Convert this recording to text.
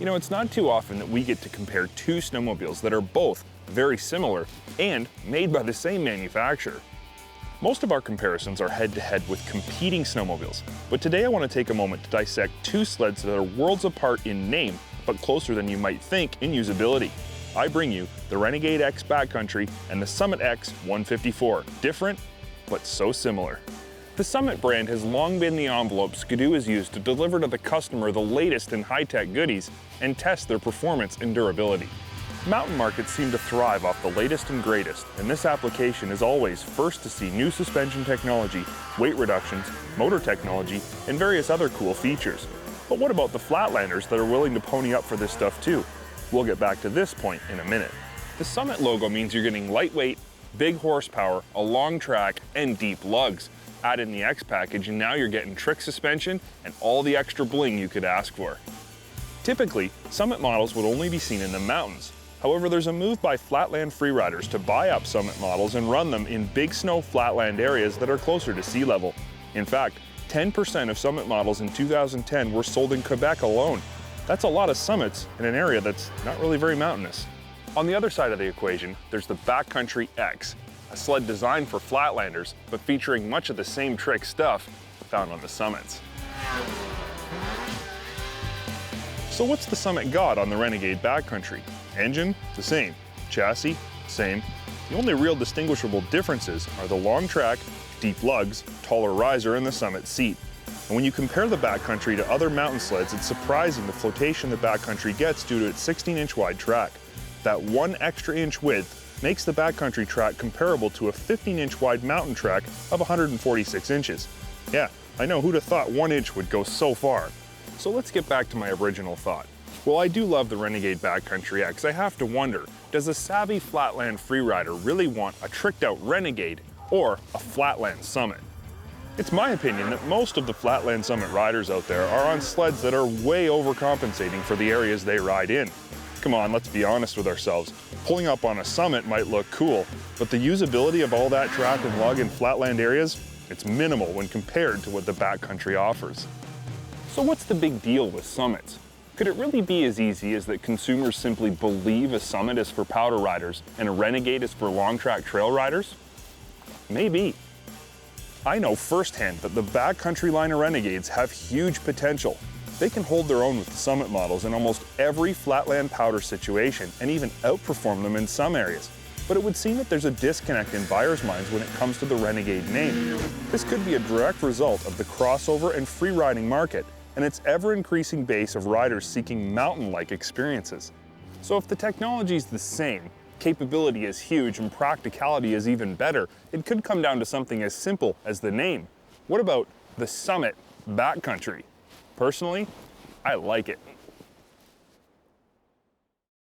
You know, it's not too often that we get to compare two snowmobiles that are both very similar and made by the same manufacturer. Most of our comparisons are head-to-head with competing snowmobiles, but today I want to take a moment to dissect two sleds that are worlds apart in name, but closer than you might think in usability. I bring you the Renegade X Backcountry and the Summit X 154, different, but so similar. The Summit brand has long been the envelope Ski-Doo has used to deliver to the customer the latest in high-tech goodies and test their performance and durability. Mountain markets seem to thrive off the latest and greatest, and this application is always first to see new suspension technology, weight reductions, motor technology, and various other cool features. But what about the flatlanders that are willing to pony up for this stuff too? We'll get back to this point in a minute. The Summit logo means you're getting lightweight, big horsepower, a long track, and deep lugs. Add in the X package and now you're getting trick suspension and all the extra bling you could ask for. Typically, Summit models would only be seen in the mountains. However, there's a move by flatland freeriders to buy up Summit models and run them in big snow flatland areas that are closer to sea level. In fact, 10% of Summit models in 2010 were sold in Quebec alone. That's a lot of Summits in an area that's not really very mountainous. On the other side of the equation, there's the Backcountry X, a sled designed for flatlanders, but featuring much of the same trick stuff found on the Summits. So what's the Summit got on the Renegade Backcountry? Engine, the same. Chassis, same. The only real distinguishable differences are the long track, deep lugs, taller riser, and the Summit seat. And when you compare the Backcountry to other mountain sleds, it's surprising the flotation the Backcountry gets due to its 16-inch wide track. That 1 extra inch width makes the Backcountry track comparable to a 15-inch wide mountain track of 146 inches. Yeah, I know, who'd have thought 1 inch would go so far? So let's get back to my original thought. While I do love the Renegade Backcountry X, I have to wonder, does a savvy flatland freerider really want a tricked out Renegade or a flatland Summit? It's my opinion that most of the flatland Summit riders out there are on sleds that are way overcompensating for the areas they ride in. Come on, let's be honest with ourselves. Pulling up on a Summit might look cool, but the usability of all that track and lug in flatland areas, it's minimal when compared to what the Backcountry offers. So what's the big deal with Summits? Could it really be as easy as that consumers simply believe a Summit is for powder riders and a Renegade is for long track trail riders? Maybe. I know firsthand that the Backcountry line of Renegades have huge potential. They can hold their own with the Summit models in almost every flatland powder situation and even outperform them in some areas. But it would seem that there's a disconnect in buyers' minds when it comes to the Renegade name. This could be a direct result of the crossover and free riding market and its ever-increasing base of riders seeking mountain-like experiences. So if the technology is the same, capability is huge, and practicality is even better, it could come down to something as simple as the name. What about the Summit Backcountry? Personally, I like it.